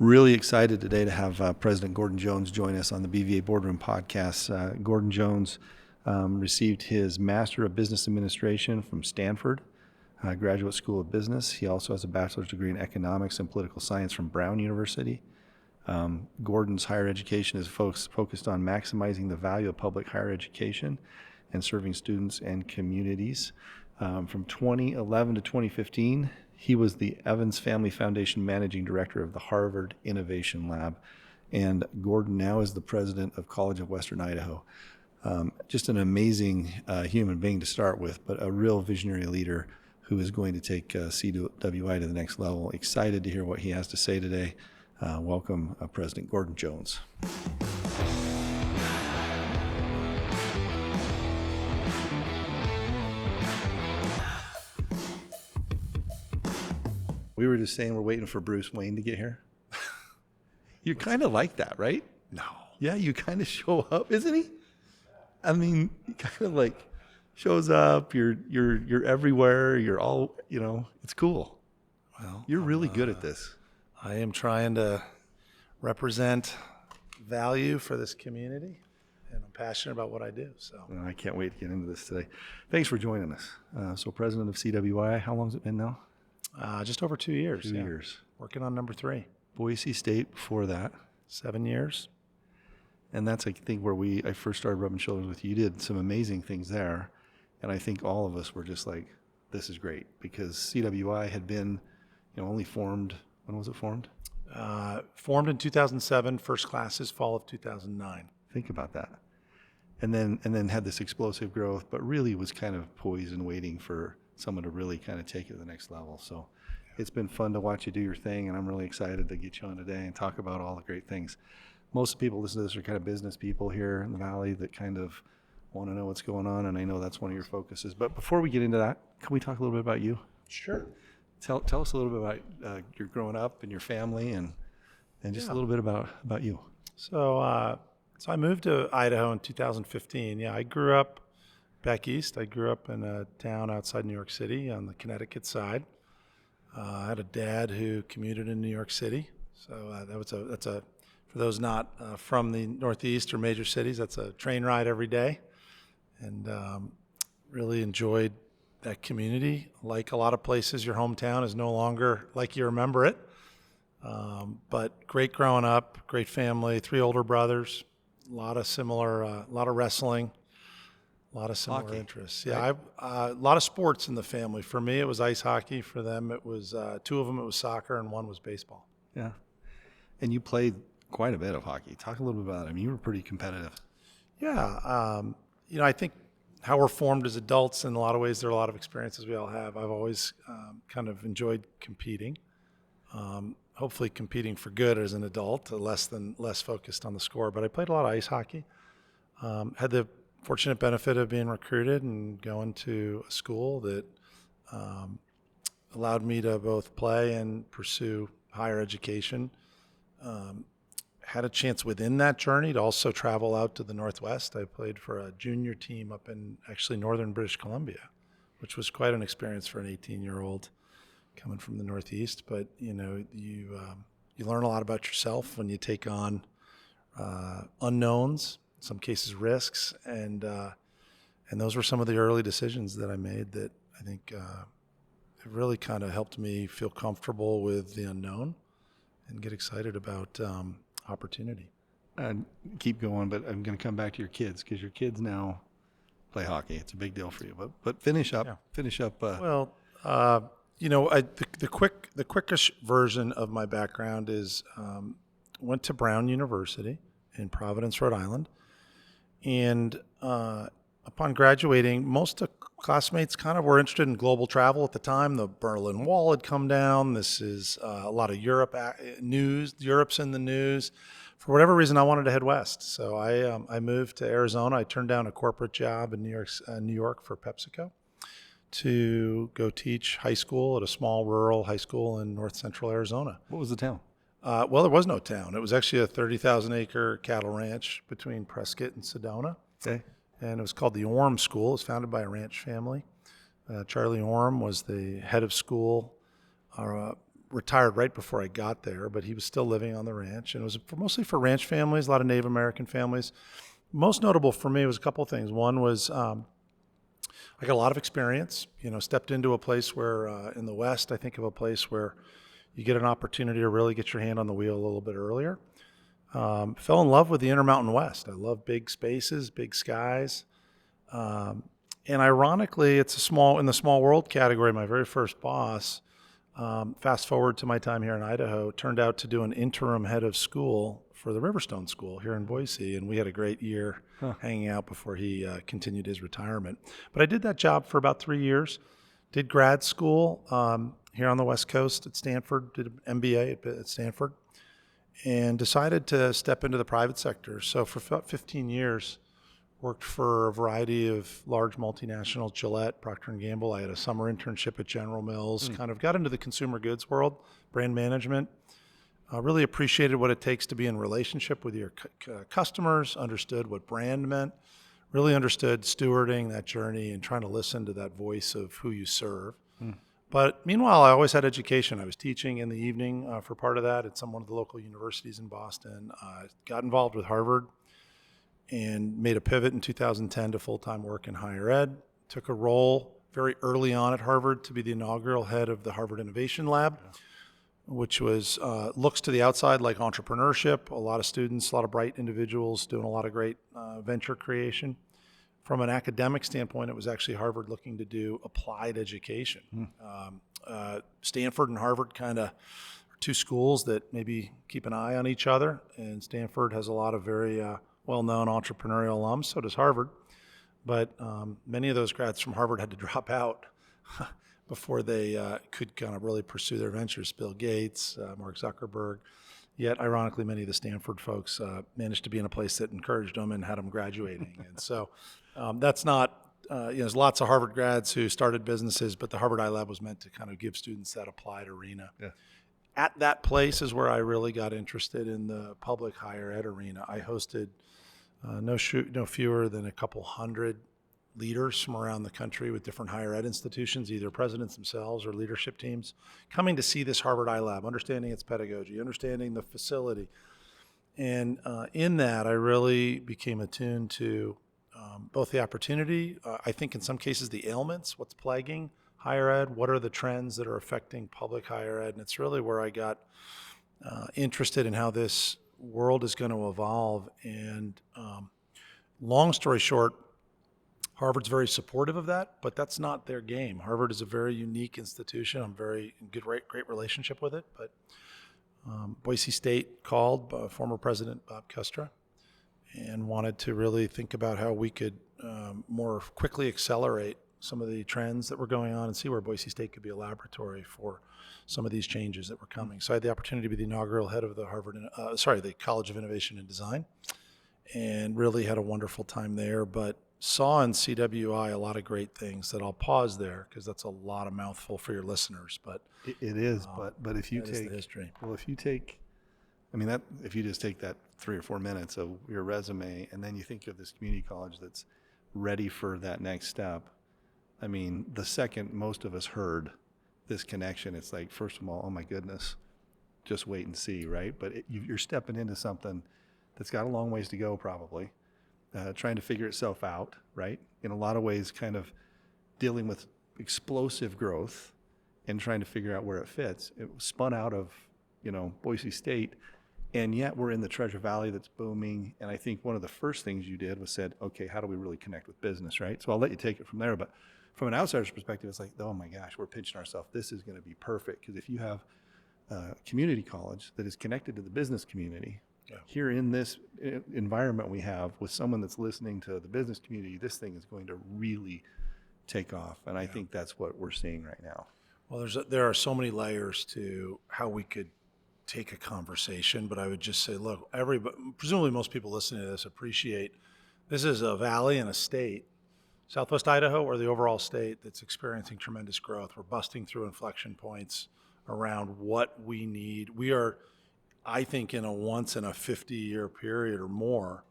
Really excited today to have President Gordon Jones join us on the BVA Boardroom Podcast. Gordon Jones received his Master of Business Administration from Stanford Graduate School of Business. He also has a bachelor's degree in economics and political science from Brown University. Gordon's higher education is focused on maximizing the value of public higher education and serving students and communities. From 2011 to 2015, he was the Evans Family Foundation Managing Director of the Harvard Innovation Lab, and Gordon now is the president of College of Western Idaho. Just an amazing human being to start with, but a real visionary leader who is going to take CWI to the next level. Excited to hear what he has to say today. Welcome, President Gordon Jones. We were just saying we're waiting for Bruce Wayne to get here. You're kind of like that, right? No. Yeah, you kind of show up, isn't he? I mean, he kind of like shows up. You're everywhere. You're all, it's cool. Well, you're really good at this. I am trying to represent value for this community, and I'm passionate about what I do. So I can't wait to get into this today. Thanks for joining us. So president of CWI, how long has it been now? Just over 2 years. 2 years. Working on number 3. Boise State before that. 7 years. And that's, I think, where I first started rubbing shoulders with you. You did some amazing things there. And I think all of us were just like, this is great. Because CWI had been, only formed, when was it formed? Formed in 2007, first classes fall of 2009. Think about that. And then had this explosive growth, but really was kind of poised and waiting for someone to really kind of take it to the next level. So it's been fun to watch you do your thing, and I'm really excited to get you on today and talk about all the great things. Most people listen to this are kind of business people here in the Valley that kind of want to know what's going on, and I know that's one of your focuses. But before we get into that, can we talk a little bit about you? Sure. Tell us a little bit about your growing up and your family, and just a little bit about you. So I moved to Idaho in 2015. Yeah, I grew up back east. I grew up in a town outside New York City on the Connecticut side. I had a dad who commuted in New York City. So that's for those not from the Northeast or major cities, that's a train ride every day. And really enjoyed that community. Like a lot of places, your hometown is no longer like you remember it. But great growing up, great family, 3 older brothers, a lot of wrestling. A lot of similar hockey interests. Yeah, a lot of sports in the family. For me, it was ice hockey. For them, it was 2 of them. It was soccer, and 1 was baseball. Yeah, and you played quite a bit of hockey. Talk a little bit about it. I mean, you were pretty competitive. Yeah, I think how we're formed as adults, in a lot of ways, there are a lot of experiences we all have. I've always kind of enjoyed competing. Hopefully, competing for good as an adult, less focused on the score. But I played a lot of ice hockey. Had the fortunate benefit of being recruited and going to a school that allowed me to both play and pursue higher education. Had a chance within that journey to also travel out to the Northwest. I played for a junior team up in actually northern British Columbia, which was quite an experience for an 18-year-old coming from the Northeast. But you learn a lot about yourself when you take on unknowns, in some cases risks, and those were some of the early decisions that I made that I think it really kind of helped me feel comfortable with the unknown and get excited about opportunity. Keep going, but I'm going to come back to your kids because your kids now play hockey. It's a big deal for you. But finish up. The quickest version of my background is went to Brown University in Providence, Rhode Island. And upon graduating, most of classmates kind of were interested in global travel at the time. The Berlin Wall had come down. This is a lot of Europe news. Europe's in the news. For whatever reason, I wanted to head west. So I moved to Arizona. I turned down a corporate job in New York for PepsiCo to go teach high school at a small rural high school in north central Arizona. What was the town? Well, there was no town. It was actually a 30,000-acre cattle ranch between Prescott and Sedona. Okay. And it was called the Orem School. It was founded by a ranch family. Charlie Orem was the head of school retired right before I got there, but he was still living on the ranch, and it was mostly for ranch families, a lot of Native American families. Most notable for me was a couple of things. One was I got a lot of experience, stepped into a place where in the West, I think of a place where you get an opportunity to really get your hand on the wheel a little bit earlier. Fell in love with the Intermountain West. I love big spaces, big skies. And ironically, it's in the small world category, my very first boss, fast forward to my time here in Idaho, turned out to do an interim head of school for the Riverstone School here in Boise. And we had a great year hanging out before he continued his retirement. But I did that job for about 3 years, did grad school here on the West Coast at Stanford, did an MBA at Stanford, and decided to step into the private sector. So for about 15 years, worked for a variety of large multinationals, Gillette, Procter & Gamble. I had a summer internship at General Mills, kind of got into the consumer goods world, brand management. Really appreciated what it takes to be in relationship with your customers, understood what brand meant, really understood stewarding that journey and trying to listen to that voice of who you serve. But meanwhile, I always had education. I was teaching in the evening for part of that at one of the local universities in Boston. Got involved with Harvard and made a pivot in 2010 to full-time work in higher ed. Took a role very early on at Harvard to be the inaugural head of the Harvard Innovation Lab, which was looks to the outside like entrepreneurship. A lot of students, a lot of bright individuals doing a lot of great venture creation. From an academic standpoint, it was actually Harvard looking to do applied education. Stanford and Harvard kind of are two schools that maybe keep an eye on each other, and Stanford has a lot of very well-known entrepreneurial alums, so does Harvard. But many of those grads from Harvard had to drop out before they could kind of really pursue their ventures. Bill Gates, Mark Zuckerberg. Yet, ironically, many of the Stanford folks managed to be in a place that encouraged them and had them graduating. And so that's not, there's lots of Harvard grads who started businesses, but the Harvard iLab was meant to kind of give students that applied arena. Yeah. At that place is where I really got interested in the public higher ed arena. I hosted no fewer than a couple hundred leaders from around the country with different higher ed institutions, either presidents themselves or leadership teams, coming to see this Harvard iLab, understanding its pedagogy, understanding the facility. And in that, I really became attuned to both the opportunity, I think in some cases the ailments, what's plaguing higher ed, what are the trends that are affecting public higher ed, and it's really where I got interested in how this world is going to evolve. And long story short, Harvard's very supportive of that, but that's not their game. Harvard is a very unique institution. I'm very in great relationship with it. But Boise State called former President Bob Kustra and wanted to really think about how we could more quickly accelerate some of the trends that were going on and see where Boise State could be a laboratory for some of these changes that were coming. So I had the opportunity to be the inaugural head of the College of Innovation and Design, and really had a wonderful time there. But saw in CWI a lot of great things that I'll pause there because that's a lot of mouthful for your listeners. But it is. But if you take the history, if you just take that 3 or 4 minutes of your resume and then you think of this community college that's ready for that next step. I mean, the second most of us heard this connection, it's like, first of all, oh my goodness, just wait and see, right? But you're stepping into something that's got a long ways to go probably, trying to figure itself out, right? In a lot of ways, kind of dealing with explosive growth and trying to figure out where it fits. It was spun out of, Boise State, and yet we're in the Treasure Valley that's booming. And I think one of the first things you did was said, okay, how do we really connect with business, right? So I'll let you take it from there. But from an outsider's perspective, it's like, oh my gosh, we're pinching ourselves. This is going to be perfect. Because if you have a community college that is connected to the business community, here in this environment we have with someone that's listening to the business community, this thing is going to really take off. And I think that's what we're seeing right now. Well, there are so many layers to how we could take a conversation, but I would just say, look, presumably most people listening to this appreciate this is a valley and a state, Southwest Idaho or the overall state, that's experiencing tremendous growth. We're busting through inflection points around what we need. We are, I think, in a once in a 50-year period or more,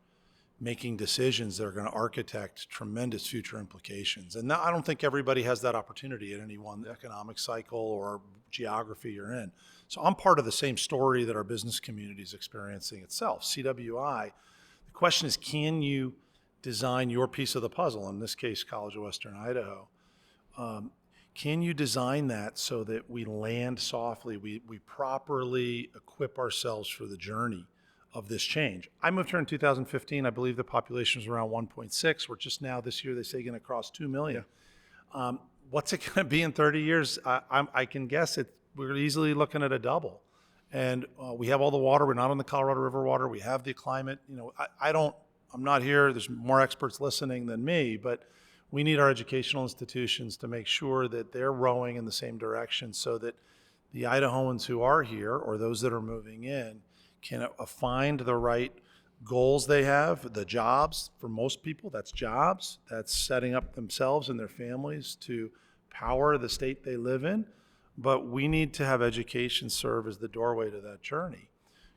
making decisions that are going to architect tremendous future implications. And I don't think everybody has that opportunity at any one economic cycle or geography you're in. So I'm part of the same story that our business community is experiencing itself. CWI, the question is, can you design your piece of the puzzle, in this case, College of Western Idaho? Can you design that so that we land softly, we properly equip ourselves for the journey of this change? I moved here in 2015. I believe the population was around 1.6. We're just now this year, they say, going to cross 2 million. Yeah. What's it going to be in 30 years? I can guess we're easily looking at a double. And we have all the water. We're not on the Colorado River water. We have the climate. I'm not here. There's more experts listening than me, but we need our educational institutions to make sure that they're rowing in the same direction so that the Idahoans who are here or those that are moving in can find the right goals they have, the jobs. For most people, that's jobs. That's setting up themselves and their families to power the state they live in. But we need to have education serve as the doorway to that journey.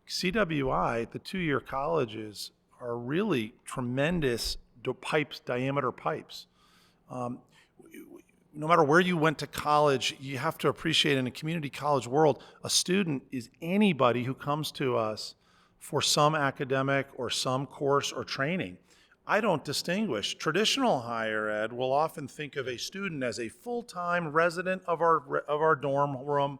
CWI, the 2-year colleges, are really tremendous diameter pipes. No matter where you went to college, you have to appreciate in a community college world, a student is anybody who comes to us for some academic or some course or training. I don't distinguish. Traditional higher ed will often think of a student as a full-time resident of our dorm room,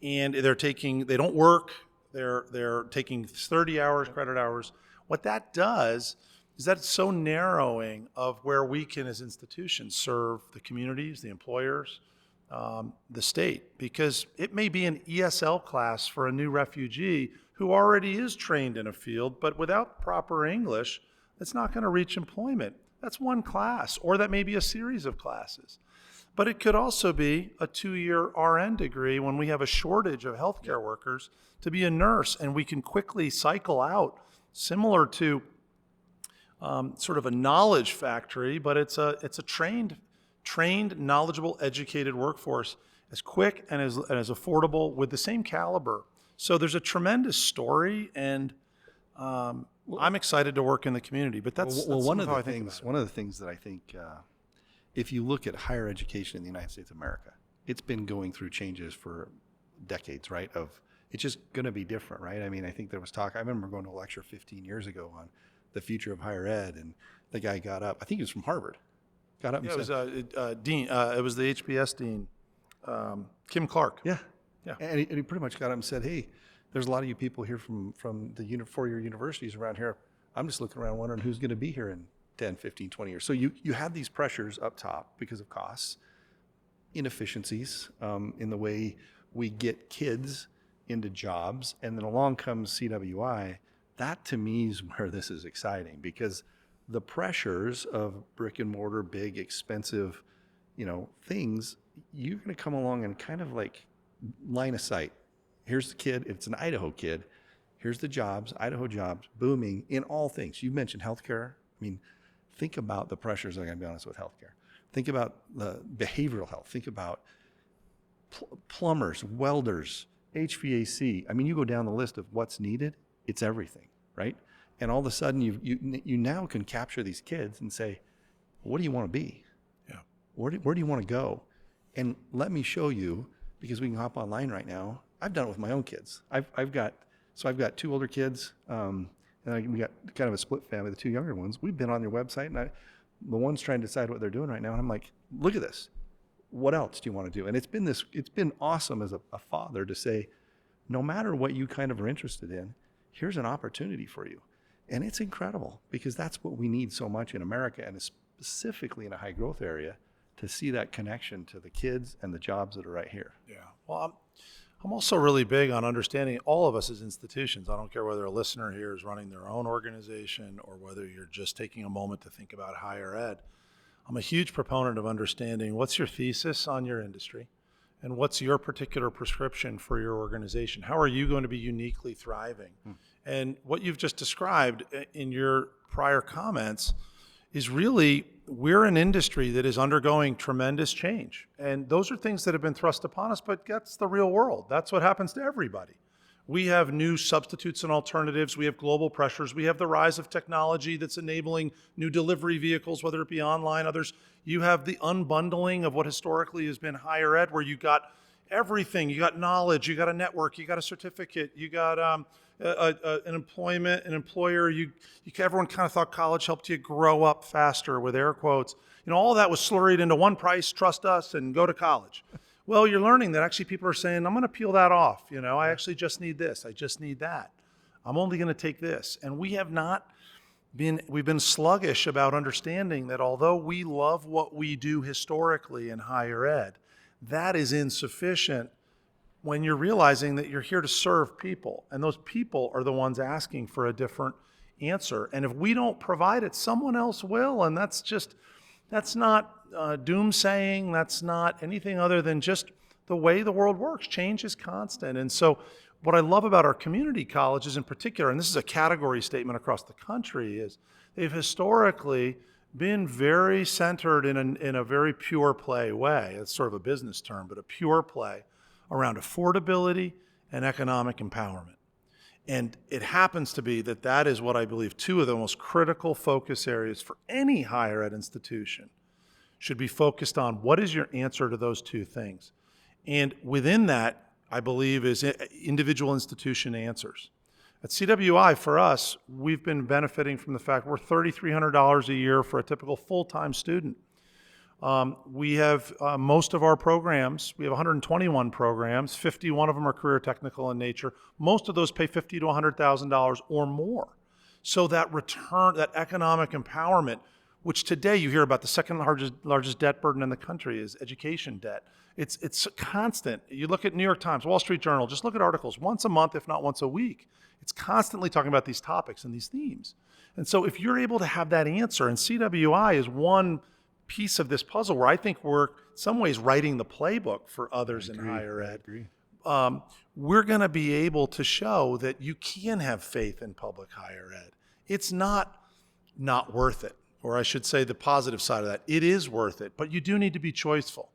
and they don't work, they're taking 30 hours, credit hours. What that does is that it's so narrowing of where we can, as institutions, serve the communities, the employers, the state. Because it may be an ESL class for a new refugee who already is trained in a field, but without proper English, it's not going to reach employment. That's one class, or that may be a series of classes. But it could also be a 2-year RN degree when we have a shortage of healthcare workers to be a nurse, and we can quickly cycle out, similar to sort of a knowledge factory, but it's a trained, knowledgeable, educated workforce, as quick and as affordable with the same caliber. So there's a tremendous story, and I'm excited to work in the community. But that's one of the things that I think, if you look at higher education in the United States of America, it's been going through changes for decades, right? It's just going to be different, right? I mean, I think there was talk. I remember going to a lecture 15 years ago on the future of higher ed, and the guy got up. I think he was from Harvard. Got up and said, "It was Dean. It was the HBS dean, Kim Clark." Yeah. And he pretty much got up and said, "Hey, there's a lot of you people here from the 4-year universities around here. I'm just looking around wondering who's going to be here in 10, 15, 20 years." So you have these pressures up top because of costs, inefficiencies in the way we get kids into jobs, and then along comes CWI. That to me is where this is exciting, because the pressures of brick and mortar, big, expensive, things, you're going to come along and kind of like line of sight. Here's the kid. It's an Idaho kid. Here's the jobs, Idaho jobs, booming in all things. You mentioned healthcare. I mean, think about the pressures. I'm going to be honest with healthcare. Think about the behavioral health. Think about plumbers, welders, HVAC. I mean, you go down the list of what's needed. It's everything, right? And all of a sudden, you now can capture these kids and say, what do you want to be? Yeah. Where do you want to go? And let me show you, because we can hop online right now. I've done it with my own kids. I've got 2 older kids, and we got kind of a split family. The 2 younger ones, we've been on your website, and the one's trying to decide what they're doing right now, and I'm like, look at this. What else do you want to do? And it's been awesome as a father to say, no matter what you kind of are interested in, here's an opportunity for you. And it's incredible, because that's what we need so much in America, and specifically in a high growth area, to see that connection to the kids and the jobs that are right here. Yeah. Well, I'm also really big on understanding all of us as institutions. I don't care whether a listener here is running their own organization or whether you're just taking a moment to think about higher ed. I'm a huge proponent of understanding what's your thesis on your industry and what's your particular prescription for your organization. How are you going to be uniquely thriving? And what you've just described in your prior comments is really, we're an industry that is undergoing tremendous change. And those are things that have been thrust upon us, but that's the real world. That's what happens to everybody. We have new substitutes and alternatives. We have global pressures. We have the rise of technology that's enabling new delivery vehicles, whether it be online, others. You have the unbundling of what historically has been higher ed, where you got everything. You got knowledge, you got a network, you got a certificate, you got an employment, an employer. Everyone kind of thought college helped you grow up faster, with air quotes. All of that was slurried into one price: trust us and go to college. Well, you're learning that actually people are saying, I'm going to peel that off. I actually just need this. I just need that. I'm only going to take this. And we've been sluggish about understanding that although we love what we do historically in higher ed, that is insufficient when you're realizing that you're here to serve people. And those people are the ones asking for a different answer. And if we don't provide it, someone else will. And that's not doomsaying. That's not anything other than just the way the world works. Change is constant. And so what I love about our community colleges in particular, and this is a category statement across the country, is they've historically been very centered in a very pure play way. It's sort of a business term, but a pure play around affordability and economic empowerment. And it happens to be that is what I believe two of the most critical focus areas for any higher ed institution should be focused on. What is your answer to those two things? And within that, I believe, is individual institution answers. At CWI, for us, we've been benefiting from the fact we're $3,300 a year for a typical full-time student. We have most of our programs, we have 121 programs, 51 of them are career technical in nature. Most of those pay $50,000 to $100,000 or more. So that return, that economic empowerment, which today you hear about, the second largest debt burden in the country is education debt. It's constant. You look at New York Times, Wall Street Journal, just look at articles once a month, if not once a week. It's constantly talking about these topics and these themes. And so if you're able to have that answer, and CWI is one piece of this puzzle where I think we're in some ways writing the playbook for others in higher ed. We're going to be able to show that you can have faith in public higher ed. It's not worth it, or I should say the positive side of that. It is worth it, but you do need to be choiceful.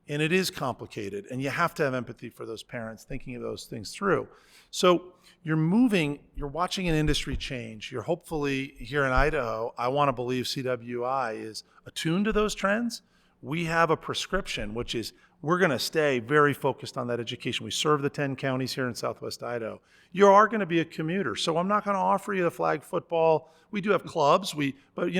And it is complicated, and you have to have empathy for those parents thinking of those things through. So you're watching an industry change. You're hopefully here in Idaho, I want to believe CWI is attuned to those trends. We have a prescription, which is we're going to stay very focused on that education. We serve the 10 counties here in Southwest Idaho. You are going to be a commuter, so I'm not going to offer you the flag football. We do have clubs, but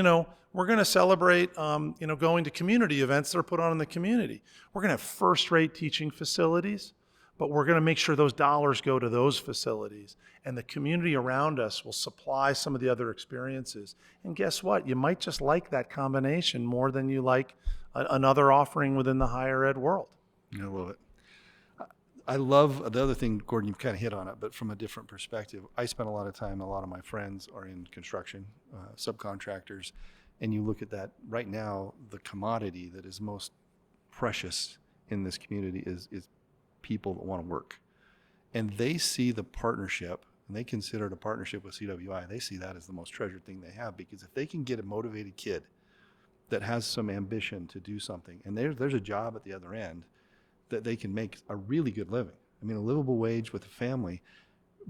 we're going to celebrate, going to community events that are put on in the community. We're going to have first-rate teaching facilities, but we're going to make sure those dollars go to those facilities, and the community around us will supply some of the other experiences. And guess what? You might just like that combination more than you like another offering within the higher ed world. I love it. I love the other thing, Gordon, you've kind of hit on it, but from a different perspective. I spend a lot of time, a lot of my friends are in construction, subcontractors, and you look at that right now, the commodity that is most precious in this community is people that want to work. And they see the partnership, and they consider it a partnership with CWI. They see that as the most treasured thing they have, because if they can get a motivated kid that has some ambition to do something, and there's a job at the other end that they can make a really good living. I mean, a livable wage with a family.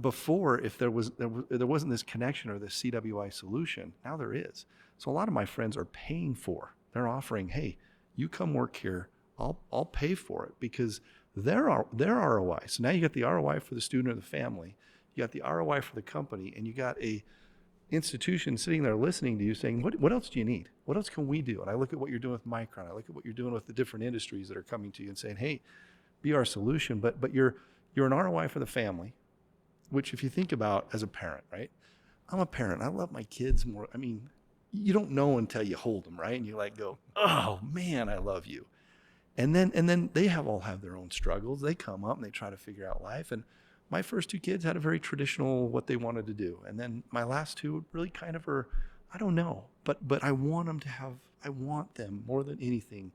Before, if there wasn't this connection or this CWI solution, now there is. So a lot of my friends are paying for. They're offering, hey, you come work here, I'll pay for it, because their ROI. So now you got the ROI for the student or the family, you got the ROI for the company, and you got a institution sitting there listening to you saying, what else do you need? What else can we do? And I look at what you're doing with Micron. I look at what you're doing with the different industries that are coming to you and saying, hey, be our solution. But you're an ROI for the family, which if you think about as a parent, right? I'm a parent. I love my kids more. I mean, you don't know until you hold them, right? And you go, oh man, I love you. And then they all have their own struggles. They come up and they try to figure out life. And my first two kids had a very traditional what they wanted to do. And then my last two really kind of are, I don't know, but I want them more than anything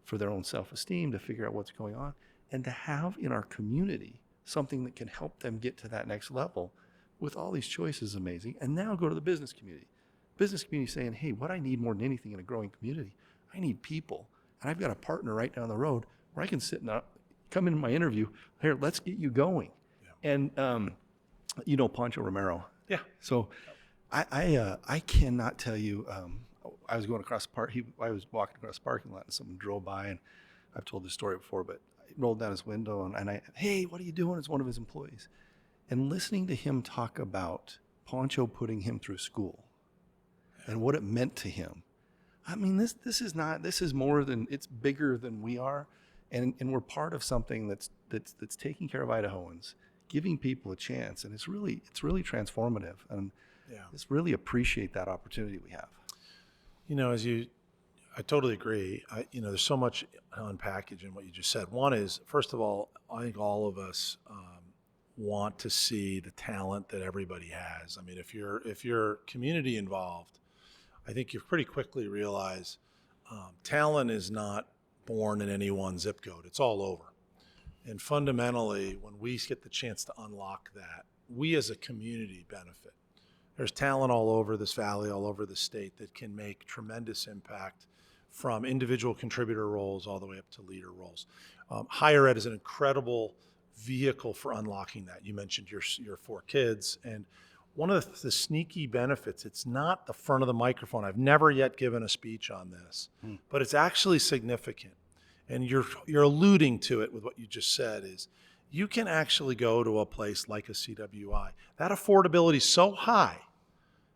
for their own self-esteem, to figure out what's going on, and to have in our community something that can help them get to that next level with all these choices. Amazing. And now go to the business community. Business community saying, hey, what I need more than anything in a growing community, I need people. And I've got a partner right down the road where I can sit and come into my interview, here, let's get you going. And You know Pancho Romero. Yeah. So I cannot tell you. I was going across the park. I was walking across the parking lot, and someone drove by, and I've told this story before, but he rolled down his window, and hey, what are you doing? It's one of his employees, and listening to him talk about Pancho putting him through school, and what it meant to him. I mean, this is more than, it's bigger than we are, and we're part of something that's taking care of Idahoans, giving people a chance, and it's really transformative, and just really appreciate that opportunity we have. I totally agree. There's so much to unpackage in what you just said. One is, first of all, I think all of us want to see the talent that everybody has. I mean, if you're community involved, I think you pretty quickly realize talent is not born in any one zip code. It's all over. And fundamentally, when we get the chance to unlock that, we as a community benefit. There's talent all over this valley, all over the state that can make tremendous impact from individual contributor roles all the way up to leader roles. Higher ed is an incredible vehicle for unlocking that. You mentioned your 4 kids, and one of the sneaky benefits, it's not the front of the microphone. I've never yet given a speech on this, but it's actually significant. And you're alluding to it with what you just said, is you can actually go to a place like a CWI. That affordability is so high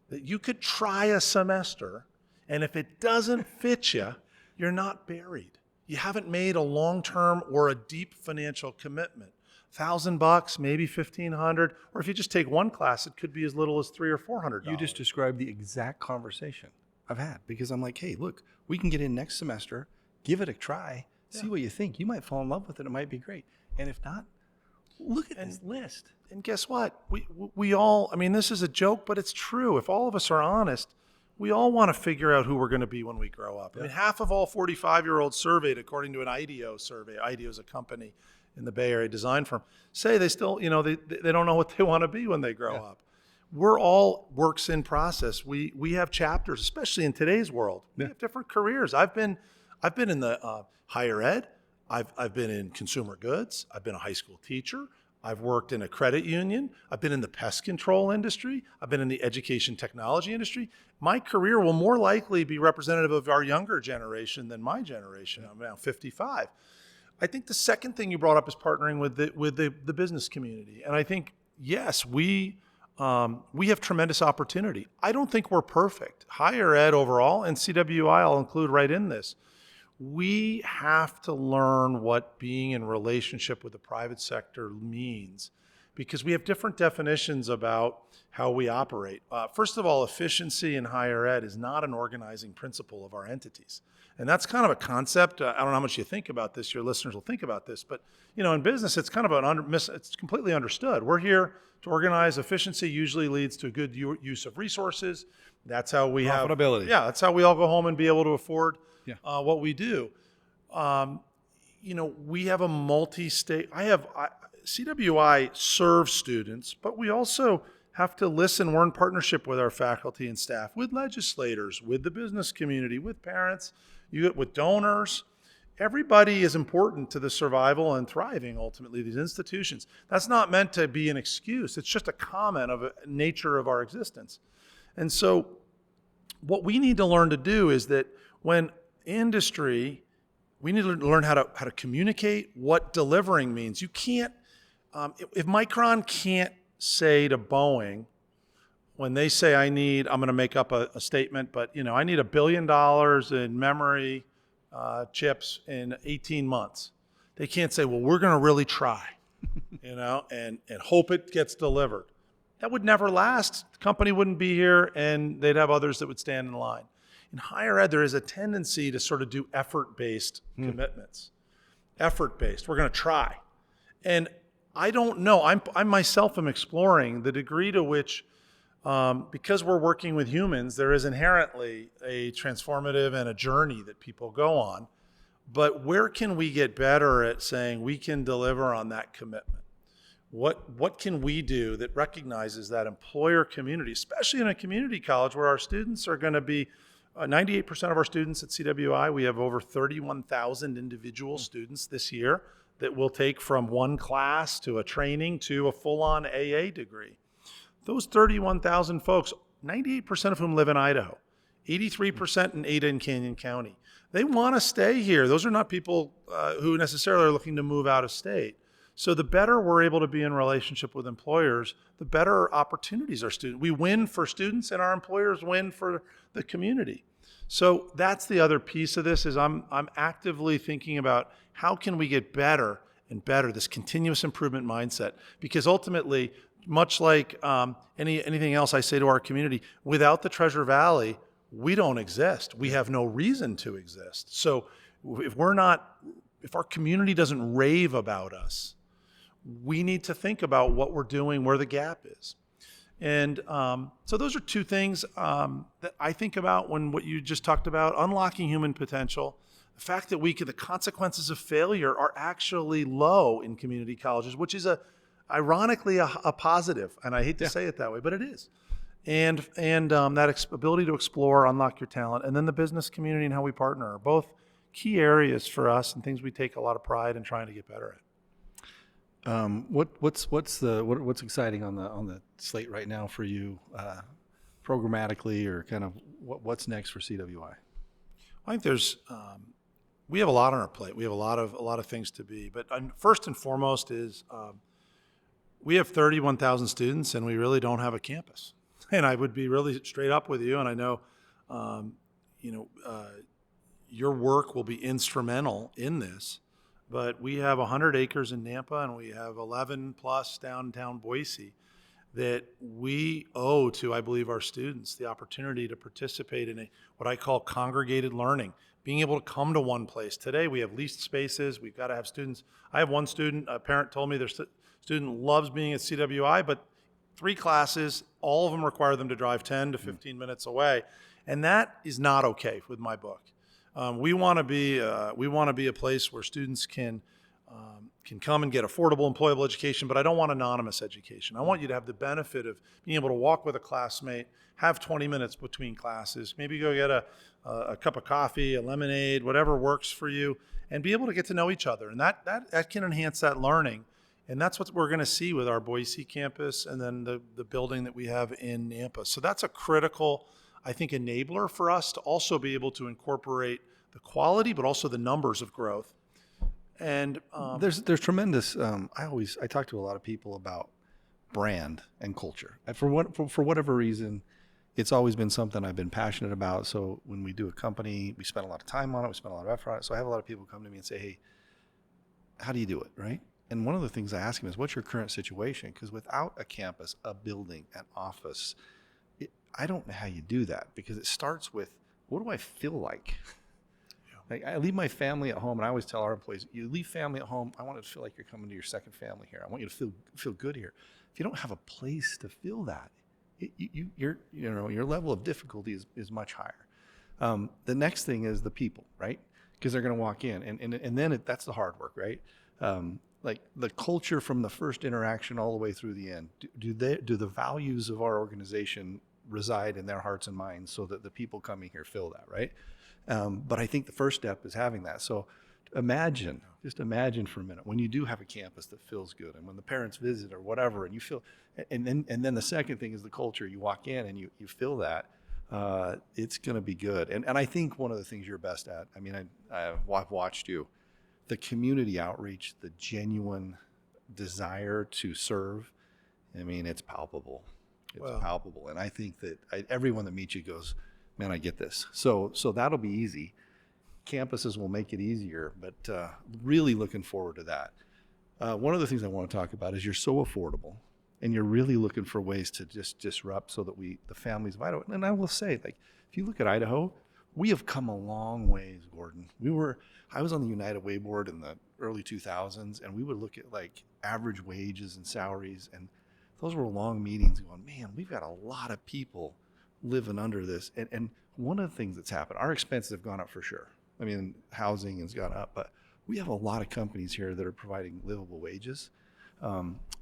that you could try a semester, and if it doesn't fit you, you're not buried. You haven't made a long-term or a deep financial commitment. $1,000, maybe $1,500, or if you just take one class, it could be as little as $300 or $400. You just described the exact conversation I've had, because I'm like, hey, look, we can get in next semester, give it a try, see what you think. You might fall in love with it. It might be great. And if not, look at this list. And guess what? We all, I mean, this is a joke, but it's true. If all of us are honest, we all want to figure out who we're going to be when we grow up. I mean, half of all 45-year-olds surveyed, according to an IDEO survey, IDEO is a company in the Bay Area design firm, say they still, they don't know what they want to be when they grow up. We're all works in process. We have chapters, especially in today's world. We have different careers. I've been in the higher ed. I've been in consumer goods. I've been a high school teacher. I've worked in a credit union. I've been in the pest control industry. I've been in the education technology industry. My career will more likely be representative of our younger generation than my generation. I'm now 55. I think the second thing you brought up is partnering with the business community. And I think, yes, we have tremendous opportunity. I don't think we're perfect. Higher ed overall, and CWI I'll include right in this. We have to learn what being in relationship with the private sector means, because we have different definitions about how we operate. First of all, efficiency in higher ed is not an organizing principle of our entities. And that's kind of a concept. I don't know how much you think about this. Your listeners will think about this. But, in business, it's kind of it's completely understood. We're here to organize. Efficiency usually leads to good use of resources. That's how we have profitability. Yeah, that's how we all go home and be able to afford what we do. We have a multi-state. CWI serves students, but we also have to listen. We're in partnership with our faculty and staff, with legislators, with the business community, with parents, with donors. Everybody is important to the survival and thriving, ultimately, of these institutions. That's not meant to be an excuse. It's just a comment of the nature of our existence. And so what we need to learn to do is that when industry, we need to learn how to communicate what delivering means. You can't, if Micron can't say to Boeing, when they say I'm going to make up a statement, but I need $1 billion in memory chips in 18 months. They can't say, well, we're going to really try, and hope it gets delivered. That would never last. The company wouldn't be here, and they'd have others that would stand in line. In higher ed, there is a tendency to sort of do effort-based commitments. Effort-based. We're going to try. And I don't know. I myself am exploring the degree to which, because we're working with humans, there is inherently a transformative and a journey that people go on. But where can we get better at saying we can deliver on that commitment? What can we do that recognizes that employer community, especially in a community college where our students are going to be 98% of our students at CWI, we have over 31,000 individual students this year that will take from one class to a training to a full-on AA degree. Those 31,000 folks, 98% of whom live in Idaho, 83% in Ada and Canyon County. They want to stay here. Those are not people who necessarily are looking to move out of state. So the better we're able to be in relationship with employers, the better opportunities our students. We win for students and our employers win for the community. So that's the other piece of this is I'm actively thinking about how can we get better and better, this continuous improvement mindset. Because ultimately, much like anything else I say to our community, without the Treasure Valley, we don't exist. We have no reason to exist. So if our community doesn't rave about us, we need to think about what we're doing, where the gap is. And so those are two things that I think about when what you just talked about, unlocking human potential, the fact that the consequences of failure are actually low in community colleges, which is ironically a positive. And I hate to say it that way, but it is. And that ability to explore, unlock your talent, and then the business community and how we partner are both key areas for us and things we take a lot of pride in trying to get better at. What's exciting on the slate right now for you, programmatically, or kind of what's next for CWI? I think we have a lot on our plate. We have a lot of things to be. But first and foremost is we have 31,000 students, and we really don't have a campus. And I would be really straight up with you, and I know, your work will be instrumental in this. But we have 100 acres in Nampa, and we have 11 plus downtown Boise that we owe to, I believe, our students the opportunity to participate in what I call congregated learning, being able to come to one place. Today, we have leased spaces. We've got to have students. I have one student, a parent told me their student loves being at CWI, but 3 classes, all of them require them to drive 10 to 15 minutes away. And that is not okay with my book. We want to be a place where students can come and get affordable, employable education, but I don't want anonymous education. I want you to have the benefit of being able to walk with a classmate, have 20 minutes between classes, maybe go get a cup of coffee, a lemonade, whatever works for you, and be able to get to know each other. And that can enhance that learning. And that's what we're going to see with our Boise campus and then the building that we have in Nampa. So that's a critical, I think, enabler for us to also be able to incorporate the quality, but also the numbers of growth. And there's tremendous. I talk to a lot of people about brand and culture. And for whatever reason, it's always been something I've been passionate about. So when we do a company, we spend a lot of time on it. We spend a lot of effort on it. So I have a lot of people come to me and say, "Hey, how do you do it?" Right? And one of the things I ask them is, "What's your current situation?" Because without a campus, a building, an office, I don't know how you do that, because it starts with, what do I feel like? Like, I leave my family at home, and I always tell our employees, you leave family at home, I want it to feel like you're coming to your second family here. I want you to feel good here. If you don't have a place to feel that, your level of difficulty is much higher. The next thing is the people, right? Because they're going to walk in, and then that's the hard work, right? Like the culture from the first interaction all the way through the end. Do the values of our organization reside in their hearts and minds so that the people coming here feel that, right? But I think the first step is having that. So just imagine for a minute when you do have a campus that feels good, and when the parents visit or whatever, and you feel, and then the second thing is the culture. You walk in and you feel that, it's going to be good. And I think one of the things you're best at, I mean, I've watched you, the community outreach, the genuine desire to serve. I mean, it's palpable. It's palpable. And I think that everyone that meets you goes, man, I get this. So that'll be easy. Campuses will make it easier, but really looking forward to that. One of the things I want to talk about is you're so affordable, and you're really looking for ways to just disrupt so that the families of Idaho, and I will say, like, if you look at Idaho, we have come a long ways, Gordon. I was on the United Way board in the early 2000s, and we would look at like average wages and salaries, and those were long meetings going, man, we've got a lot of people living under this. And one of the things that's happened, our expenses have gone up for sure. I mean, housing has gone up, but we have a lot of companies here that are providing livable wages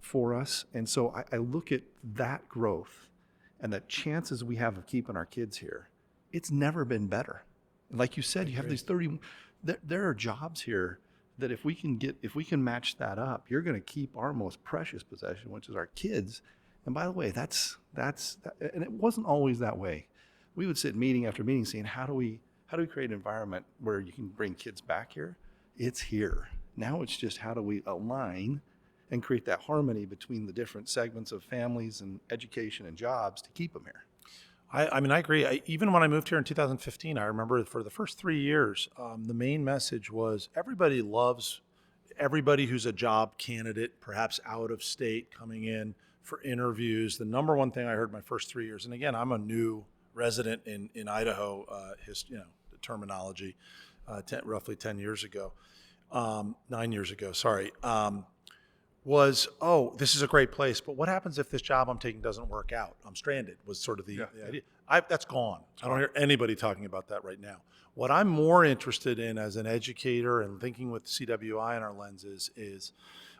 for us. And so I look at that growth and the chances we have of keeping our kids here. It's never been better. Like you said, you have these 30, there are jobs here that if we can match that up, you're going to keep our most precious possession, which is our kids, And by the way, and it wasn't always that way. We would sit meeting after meeting saying, how do we create an environment where you can bring kids back here? It's here. Now it's just how do we align and create that harmony between the different segments of families and education and jobs to keep them here. I mean, I agree. Even when I moved here in 2015, I remember for the first 3 years, the main message was everybody loves everybody who's a job candidate, perhaps out of state, coming in for interviews. The number one thing I heard my first 3 years, and again, I'm a new resident in Idaho, the terminology, roughly 10 years ago, 9 years ago, sorry, was, oh, this is a great place, but what happens if this job I'm taking doesn't work out? I'm stranded, was sort of the idea. That's gone. I don't hear anybody talking about that right now. What I'm more interested in as an educator and thinking with CWI in our lenses is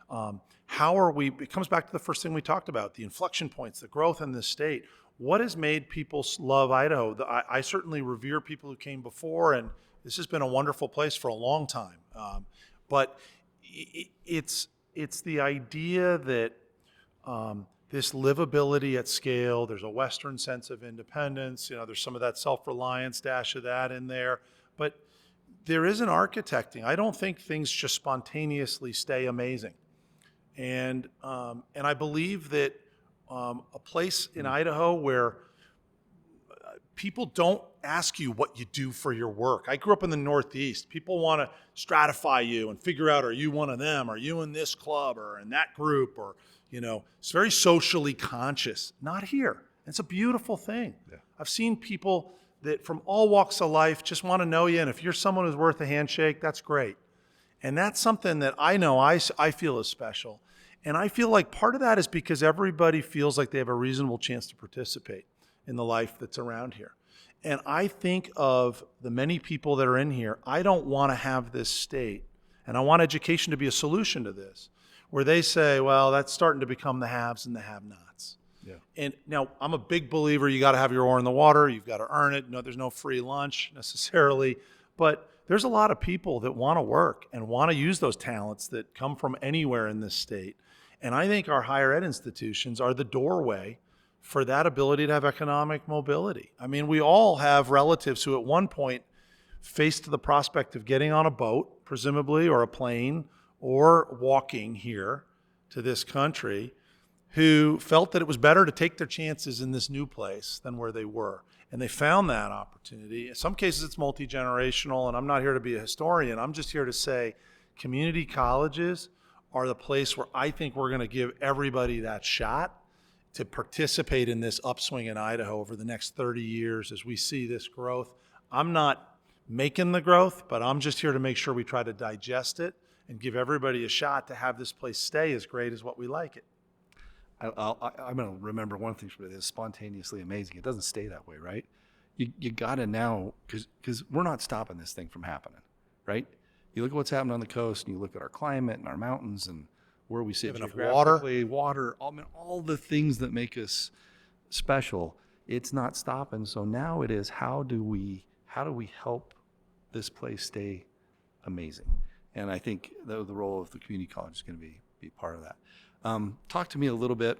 how are we, it comes back to the first thing we talked about, the inflection points, the growth in this state. What has made people love Idaho? I certainly revere people who came before, and this has been a wonderful place for a long time. But it's the idea that this livability at scale, there's a Western sense of independence, there's some of that self-reliance, dash of that in there, but there is an architecting. I don't think things just spontaneously stay amazing. And I believe that a place in Idaho where people don't ask you what you do for your work. I grew up in the Northeast. People want to stratify you and figure out, are you one of them? Are you in this club or in that group? Or, it's very socially conscious. Not here. It's a beautiful thing. Yeah. I've seen people that from all walks of life just want to know you. And if you're someone who's worth a handshake, that's great. And that's something that I know I feel is special. And I feel like part of that is because everybody feels like they have a reasonable chance to participate in the life that's around here. And I think of the many people that are in here, I don't want to have this state, and I want education to be a solution to this, where they say, well, that's starting to become the haves and the have-nots. Yeah. And now I'm a big believer you got to have your oar in the water, you've got to earn it. No, there's no free lunch necessarily, but there's a lot of people that want to work and want to use those talents that come from anywhere in this state. And I think our higher ed institutions are the doorway for that ability to have economic mobility. I mean, we all have relatives who at one point faced the prospect of getting on a boat, presumably, or a plane, or walking here to this country, who felt that it was better to take their chances in this new place than where they were. And they found that opportunity. In some cases, it's multi-generational, and I'm not here to be a historian. I'm just here to say community colleges are the place where I think we're going to give everybody that shot to participate in this upswing in Idaho over the next 30 years as we see this growth. I'm not making the growth, but I'm just here to make sure we try to digest it and give everybody a shot to have this place stay as great as what we like it. I'm going to remember one thing from it is spontaneously amazing. It doesn't stay that way, right? You got to now, because we're not stopping this thing from happening, right? You look at what's happening on the coast, and you look at our climate and our mountains and where we sit geographically, water, all the things that make us special. It's not stopping. So now it is, how do we help this place stay amazing? And I think the role of the community college is going to be part of that. Talk to me a little bit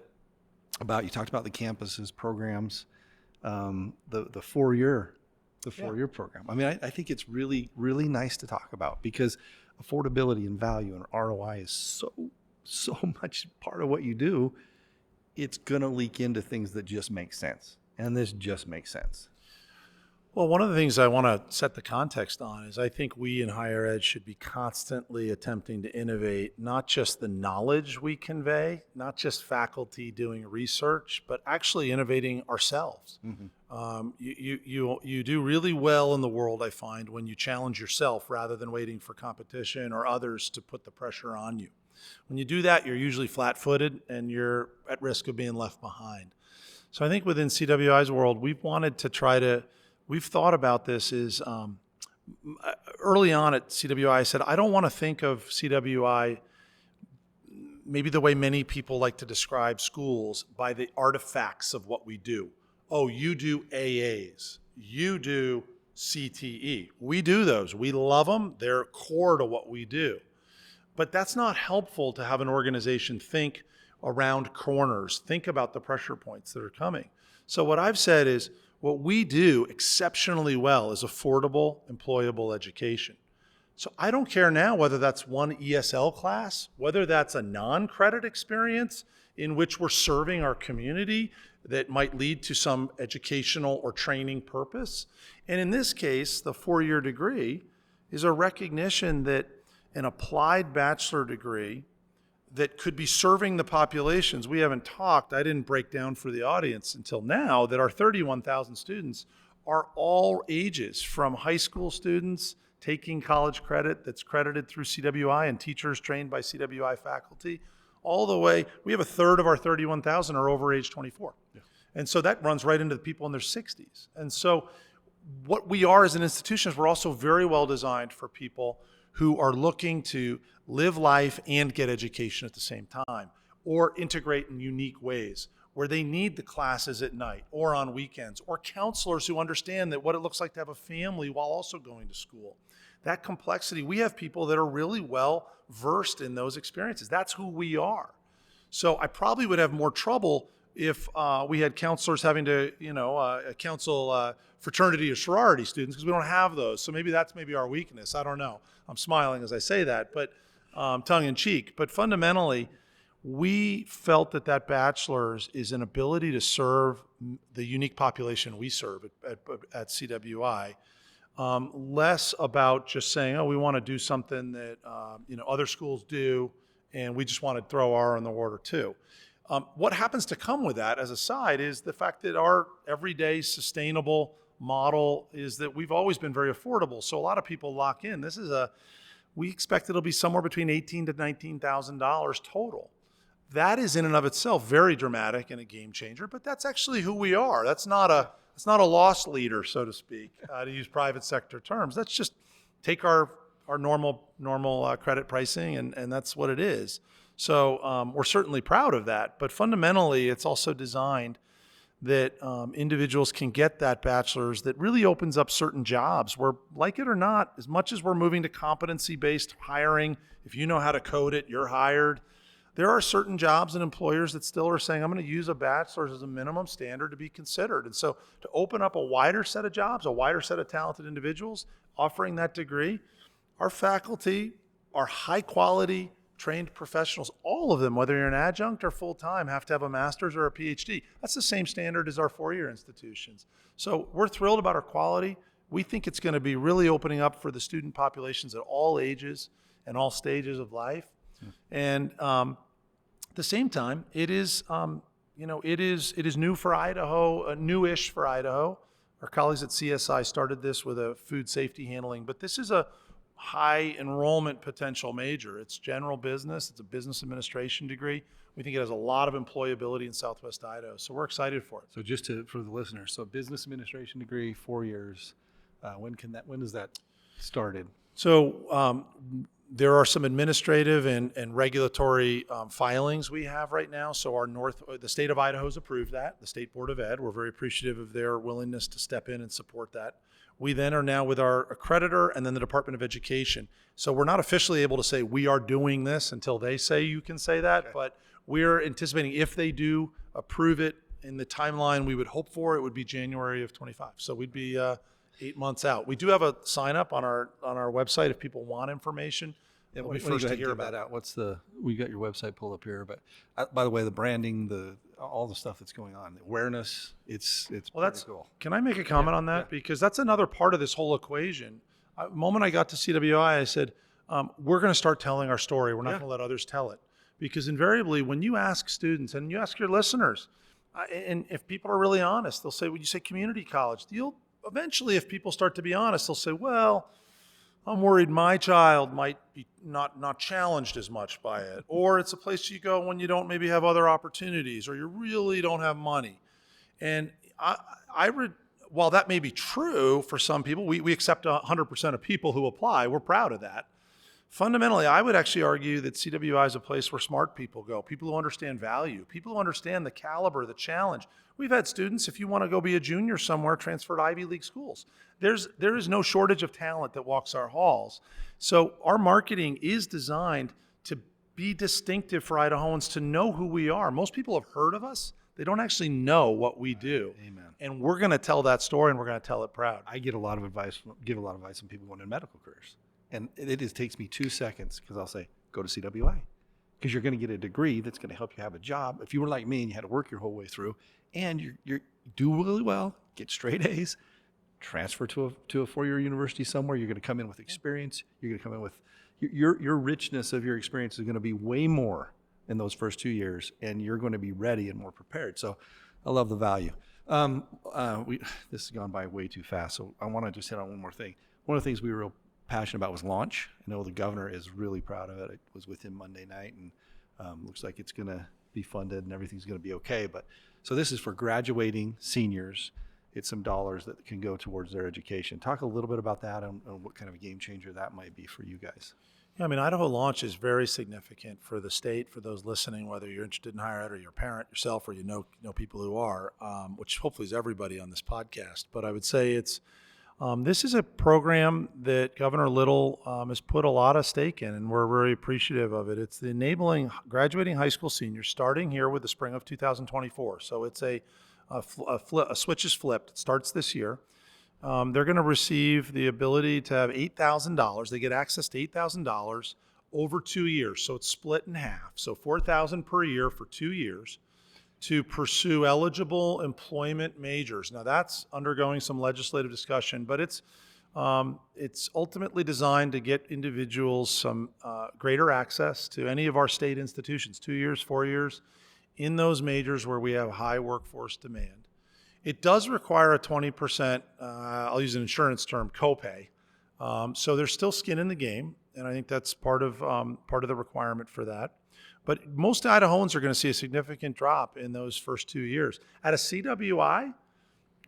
about, you talked about the campuses, programs, the four-year program. I mean, I think it's really, really nice to talk about because affordability and value and ROI is so much part of what you do. It's going to leak into things that just make sense. And this just makes sense. Well, one of the things I want to set the context on is I think we in higher ed should be constantly attempting to innovate, not just the knowledge we convey, not just faculty doing research, but actually innovating ourselves. Mm-hmm. You do really well in the world, I find, when you challenge yourself rather than waiting for competition or others to put the pressure on you. When you do that, you're usually flat-footed and you're at risk of being left behind. So I think within CWI's world, we've thought about this is early on at CWI, I said, I don't want to think of CWI maybe the way many people like to describe schools by the artifacts of what we do. Oh, you do AAs, you do CTE. We do those. We love them. They're core to what we do. But that's not helpful to have an organization think, around corners. Think about the pressure points that are coming. So what I've said is what we do exceptionally well is affordable, employable education. So I don't care now whether that's one ESL class, whether that's a non-credit experience in which we're serving our community that might lead to some educational or training purpose. And in this case, the 4-year degree is a recognition that an applied bachelor degree that could be serving the populations. We haven't talked, I didn't break down for the audience until now, that our 31,000 students are all ages, from high school students taking college credit that's credited through CWI and teachers trained by CWI faculty, all the way, we have a third of our 31,000 are over age 24. Yeah. And so that runs right into the people in their 60s. And so what we are as an institution is we're also very well designed for people who are looking to live life and get education at the same time, or integrate in unique ways where they need the classes at night or on weekends, or counselors who understand that what it looks like to have a family while also going to school. That complexity, we have people that are really well versed in those experiences. That's who we are. So I probably would have more trouble if we had counselors having to, counsel fraternity or sorority students, because we don't have those. So maybe that's our weakness. I don't know. I'm smiling as I say that, but tongue in cheek. But fundamentally, we felt that bachelor's is an ability to serve the unique population we serve at CWI. Less about just saying, we want to do something that other schools do, and we just want to throw our in the water too. What happens to come with that as a side is the fact that our everyday sustainable model is that we've always been very affordable. So a lot of people lock in. We expect it'll be somewhere between $18,000 to $19,000 total. That is in and of itself very dramatic and a game changer, but that's actually who we are. That's not a loss leader, so to speak, to use private sector terms. That's just take our normal credit pricing, and that's what it is. So we're certainly proud of that, but fundamentally it's also designed that individuals can get that bachelor's that really opens up certain jobs where, like it or not, as much as we're moving to competency-based hiring, if you know how to code it, you're hired. There are certain jobs and employers that still are saying, I'm going to use a bachelor's as a minimum standard to be considered. And so to open up a wider set of jobs, a wider set of talented individuals offering that degree, our faculty are high quality, trained professionals. All of them, whether you're an adjunct or full-time, have to have a master's or a PhD. That's the same standard as our 4-year institutions. So we're thrilled about our quality. We think it's going to be really opening up for the student populations at all ages and all stages of life. And at the same time, it is new for Idaho, newish for Idaho. Our colleagues at CSI started this with a food safety handling, but this is a high enrollment potential major. It's general business. It's a business administration degree. We think it has a lot of employability in Southwest Idaho, so we're excited for it. So just for the listeners, so business administration degree, 4 years. When is that started? So there are some administrative and regulatory filings we have right now. So the state of Idaho has approved that, the State Board of Ed. We're very appreciative of their willingness to step in and support that. We then are now with our accreditor and then the Department of Education. So we're not officially able to say we are doing this until they say you can say that, okay. But we're anticipating if they do approve it in the timeline we would hope for, it would be January of 25. So we'd be 8 months out. We do have a sign up on our website if people want information. Yeah, we'll be first to hear about that. We got your website pulled up here, but by the way, the branding, all the stuff that's going on, the awareness, it's pretty cool. Can I make a comment on that? Yeah. Because that's another part of this whole equation. The moment I got to CWI, I said, we're going to start telling our story. We're not going to let others tell it. Because invariably, when you ask students and you ask your listeners, and if people are really honest, they'll say, when you say community college, eventually, if people start to be honest, they'll say, well, I'm worried my child might be not challenged as much by it. Or it's a place you go when you don't maybe have other opportunities or you really don't have money. And while that may be true for some people, we accept 100% of people who apply. We're proud of that. Fundamentally, I would actually argue that CWI is a place where smart people go, people who understand value, people who understand the caliber, the challenge. We've had students, if you want to go be a junior somewhere, transfer to Ivy League schools. There is no shortage of talent that walks our halls. So our marketing is designed to be distinctive for Idahoans to know who we are. Most people have heard of us. They don't actually know what we do. Amen. And we're going to tell that story, and we're going to tell it proud. I give a lot of advice when people going into medical careers. And it takes me 2 seconds because I'll say, go to CWI. Because you're going to get a degree that's going to help you have a job. If you were like me and you had to work your whole way through, and you do really well, get straight A's, transfer to a 4-year university somewhere, you're going to come in with experience. You're going to come in with your richness of your experience is going to be way more in those first 2 years, and you're going to be ready and more prepared. So I love the value. This has gone by way too fast, so I want to just hit on one more thing. One of the things we were real passionate about was launch. I know the governor is really proud of it. I was with him Monday night, and looks like it's going to be funded and everything's going to be okay. But so this is for graduating seniors. It's some dollars that can go towards their education. Talk a little bit about that and what kind of a game changer that might be for you guys. Yeah, I mean, Idaho Launch is very significant for the state, for those listening, whether you're interested in higher ed or you're a parent yourself or you know people who are, which hopefully is everybody on this podcast. But I would say this is a program that Governor Little has put a lot of stake in, and we're very appreciative of it. It's the enabling graduating high school seniors, starting here with the spring of 2024. So it's a switch is flipped. It starts this year. They're going to receive the ability to have $8,000. They get access to $8,000 over 2 years. So it's split in half. So $4,000 per year for 2 years to pursue eligible employment majors. Now that's undergoing some legislative discussion, but it's ultimately designed to get individuals some greater access to any of our state institutions, 2 years, 4 years, in those majors where we have high workforce demand. It does require a 20%, I'll use an insurance term, copay. So there's still skin in the game, and I think that's part of the requirement for that. But most Idahoans are going to see a significant drop in those first 2 years. At a CWI,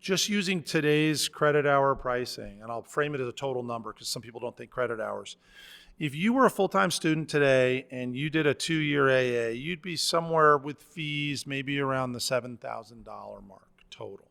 just using today's credit hour pricing, and I'll frame it as a total number because some people don't think credit hours. If you were a full-time student today and you did a 2-year AA, you'd be somewhere with fees maybe around the $7,000 mark total.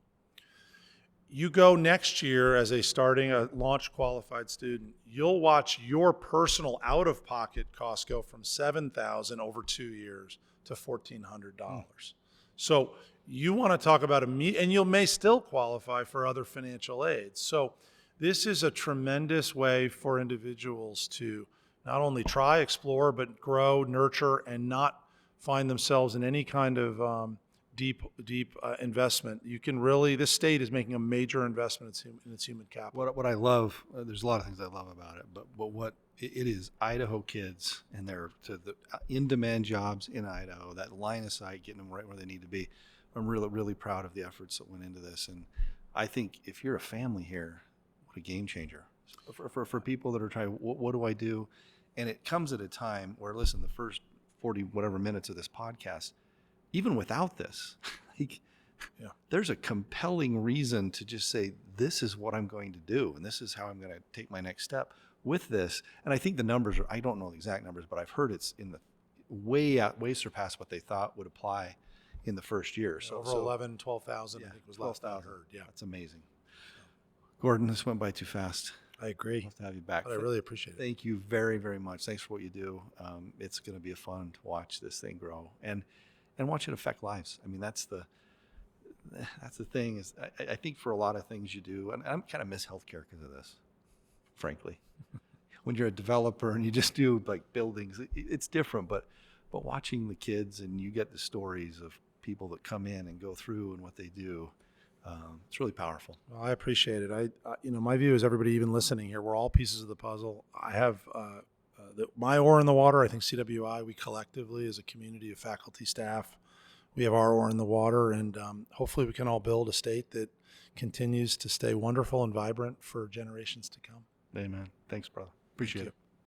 You go next year as a launch qualified student, you'll watch your personal out-of-pocket costs go from $7,000 over 2 years to $1,400. So you want to talk about and you may still qualify for other financial aids. So this is a tremendous way for individuals to not only try, explore, but grow, nurture, and not find themselves in any kind of deep investment. You can really, this state is making a major investment in its human capital. What I love, there's a lot of things I love about it, but what it is, Idaho kids and their in-demand jobs in Idaho, that line of sight, getting them right where they need to be. I'm really, really proud of the efforts that went into this. And I think if you're a family here, what a game changer. For people that are trying, what do I do? And it comes at a time where, listen, the first 40 whatever minutes of this podcast, even without this, there's a compelling reason to just say, this is what I'm going to do, and this is how I'm going to take my next step with this. And I think the numbers I don't know the exact numbers, but I've heard it's in the way surpassed what they thought would apply in the first year. So over 11, 12,000, I think was last I heard. Yeah, that's amazing. Gordon, this went by too fast. I agree. Love to have you back. But I really appreciate it. Thank you very, very much. Thanks for what you do. It's going to be fun to watch this thing grow and watch it affect lives. I mean, that's the thing is I think for a lot of things you do, and I kind of miss healthcare because of this, frankly. When you're a developer and you just do like buildings, it's different, but watching the kids and you get the stories of people that come in and go through and what they do, it's really powerful. Well, I appreciate it. My view is everybody even listening here, we're all pieces of the puzzle. I have my oar in the water. I think CWI, we collectively as a community of faculty, staff, we have our oar in the water, and hopefully we can all build a state that continues to stay wonderful and vibrant for generations to come. Amen. Thanks, brother. Appreciate it.